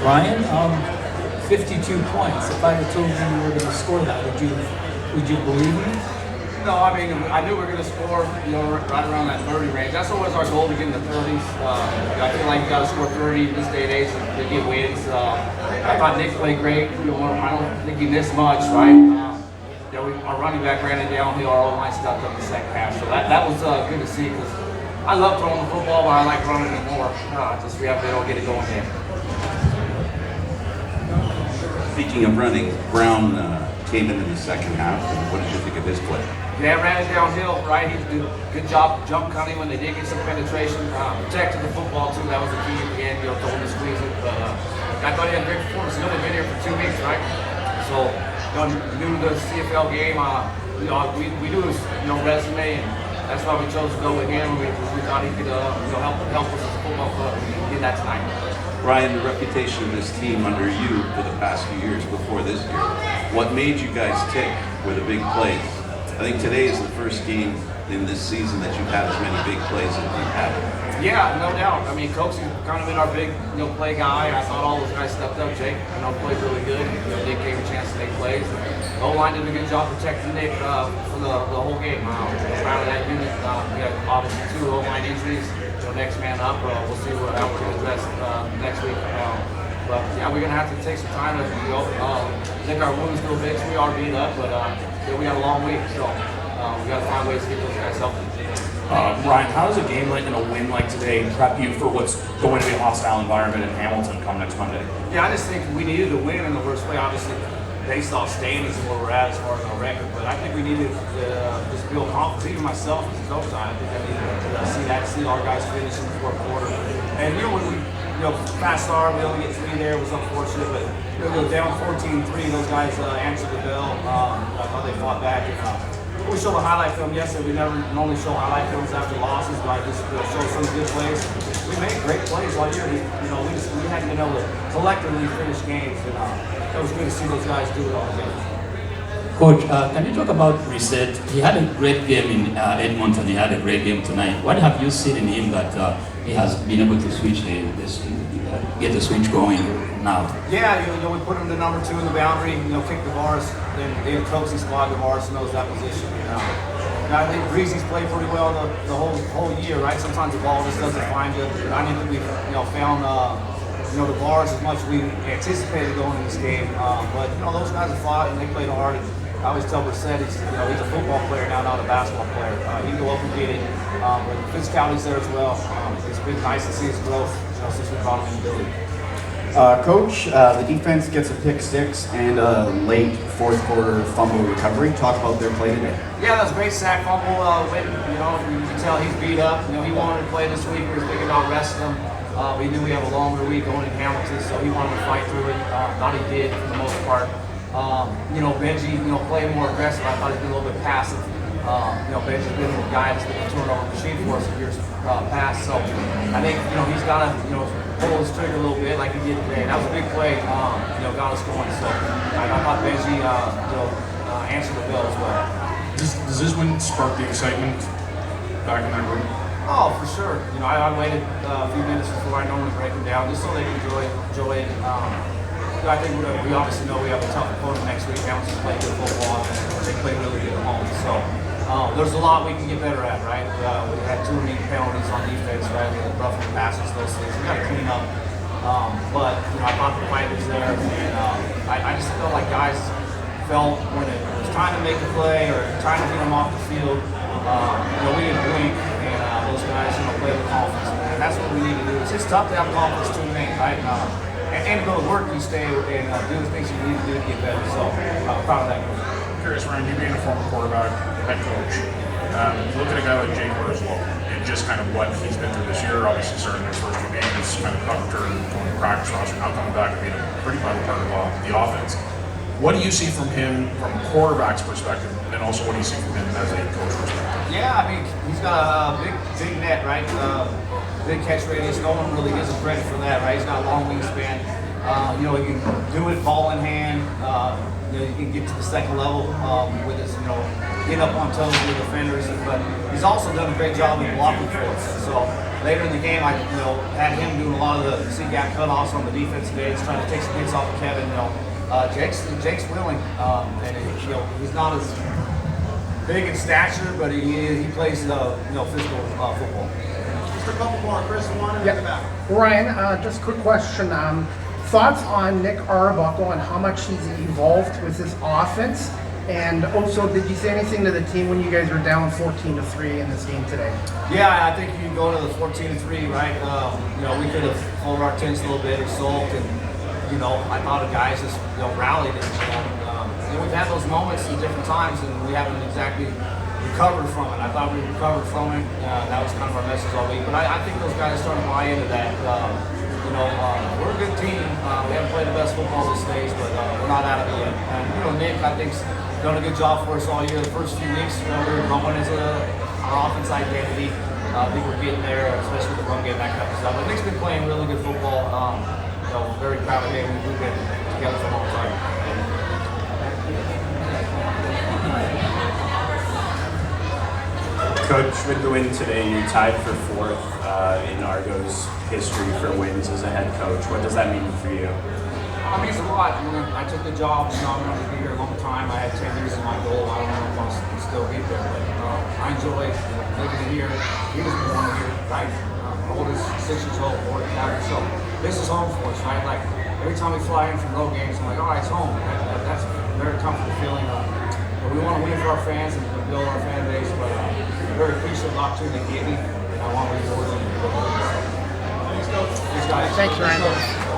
Ryan, 52 points. If I had told you you were going to score that, would you believe me? No, I mean, I knew we were going to score, right around that 30 range. That's always our goal, to get in the 30s. I feel like you got to score 30 in this day and age to get wins. I thought Nick played great. I don't think he missed much, right? Our running back ran it downhill. Our O-line stepped up the second half. So that was good to see, because I love throwing the football, but I like running it more. We have to be able to get it going there. Speaking of running, Brown came into the second half. What did you think of his play? Yeah, ran it downhill, right? He did a good job jump cutting when they did get some penetration. Protected the football too. That was the key at the end. Told him to squeeze it. But I thought he had a great performance. He's only been here for 2 weeks, right? So, new to the CFL game. We knew his resume, and that's why we chose to go with him. We thought he could help us as a football club. We did that tonight. Ryan, the reputation of this team under you for the past few years before this year, what made you guys tick were the big plays. I think today is the first game in this season that you've had as many big plays as you've had. Yeah, no doubt. I mean, Coach's kind of been our big, play guy. I thought all those guys stepped up. Jake, played really good. Nick gave a chance to make plays. O-line did a good job protecting Nick for the whole game. Proud of that unit. We have obviously 2 O-line injuries. Next man up. We'll see how we're going to address next week. But yeah, we're going to have to take some time as we go. Lick our wounds a little bit. We are beat up, but we got a long week, so we got to find ways to get those guys healthy. Ryan, how does a game like and a win like today prep you for what's going to be a hostile environment in Hamilton come next Monday? Yeah, I just think we needed to win in the worst way, obviously, based off standings and where we're at as far as our record. But I think we needed to just build confidence. Even myself as a coach, I think I needed to see our guys finish in the fourth quarter. And when we fast start, we only get 3 there. It was unfortunate, but we go down 14-3. Those guys answered the bell. I thought they fought back. We showed a highlight film yesterday. We never normally show highlight films after losses, but I just showed some good plays. We made great plays all year. We hadn't been able to collectively finish games, and it was good to see those guys do it all together. Coach, can you talk about Reset? He had a great game in Edmonton. He had a great game tonight. What have you seen in him that he has been able to switch get the switch going now? Yeah, we put him to number 2 in the boundary. Kick the bars. Then the coaching squad, Morris knows that position. I think Breezy's played pretty well the whole year, right? Sometimes the ball just doesn't find you. But I think we found the bars as much as we anticipated going in this game. But those guys have fought and they played hard. And I always tell Brissett he's a football player now, not a basketball player. He can go up and get it, but the physicality's there as well. It's been nice to see his growth since we brought him in the building. Coach, the defense gets a pick 6 and a late fourth quarter fumble recovery. Talk about their play today. Yeah, that was a great sack fumble. You can tell he's beat up. He wanted to play this week. We were thinking about resting him. We knew we have a longer week going in Hamilton, so he wanted to fight through it. Thought he did for the most part. Benji, playing more aggressive. I thought he'd been a little bit passive. Benji's been a guy that's been a turnover machine for us in years past. So I think, he's got to, pull his trigger a little bit like he did today. That was a big play, got us going. So I thought Benji, answered the bell as well. Does this win spark the excitement back in that room? Oh, for sure. I waited a few minutes before I normally break them down, just so they can enjoy it. I think we obviously know we have a tough opponent next week. Hamilton's playing good football, and they play really good at home. So there's a lot we can get better at, right? We had too many penalties on defense, right? Roughing passes, those things. We got to clean up. But I thought the fight was there, and I just felt like guys felt when it was time to make a play or trying to get them off the field. We didn't blink, and those guys, play with confidence. And that's what we need to do. It's just tough to have confidence too late, right? And go to work, you stay and do the things you need to do to get better. So I'm proud of that. Curious, Ryan, you being a former quarterback, head coach, look at a guy like Jake as well, and just kind of what he's been through this year. Obviously, starting his first 2 games, kind of return going to practice roster, now coming back and being a pretty vital part of the offense. What do you see from him from a quarterback's perspective, and also what do you see from him as a coach perspective? Yeah, I mean, he's got a big net, right? Big catch radius. No one really gives him credit for that, right? He's got a long wingspan. You know, he can do it ball in hand. You know, he can get to the second level with his, you know, get up on toes with defenders. But he's also done a great job in blocking for us. So later in the game, I had him doing a lot of the C-gap cutoffs on the defensive ends, trying to take some hits off of Kevin. You know, Jake's willing, and you know, he's not as big in stature, but he plays physical football. Just a couple more, Chris. One in the back. Ryan, just a quick question. Thoughts on Nick Arbuckle and how much he's evolved with this offense? And also, did you say anything to the team when you guys were down 14-3 in this game today? Yeah, I think you go to the 14-3, right? You know, we could have folded our tents a little bit or sulked, and you know, I thought the guys just rallied and we've had those moments in different times, and we haven't exactly recovered from it. I thought we recovered from it. That was kind of our message all week. But I think those guys are starting to buy into that. We're a good team. We haven't played the best football this stage, but we're not out of it yet. And you know, Nick, I think, done a good job for us all year. The first few weeks, we were growing into our offense identity. I think we're getting there, especially with the run game, that kind of stuff. But Nick's been playing really good football. Very proud of him. We've been together for a long time. Coach, with the win today, you tied for fourth in Argos history for wins as a head coach. What does that mean for you? It means a lot. I took the job, I'm going to be here a long time. I had 10 years in my goal. I don't know if I'll still be there, but I enjoy living here. He was born here, right? Oldest, 6 years old, born in Calgary. So this is home for us, right? Like every time we fly in from road games, I'm like, all right, it's home. That's a very comfortable feeling. But we want to win for our fans and build our fan base. But very appreciative of the opportunity they gave me, and I want to reward them. Thanks, Coach. Thanks, guys. Thanks, Ryan.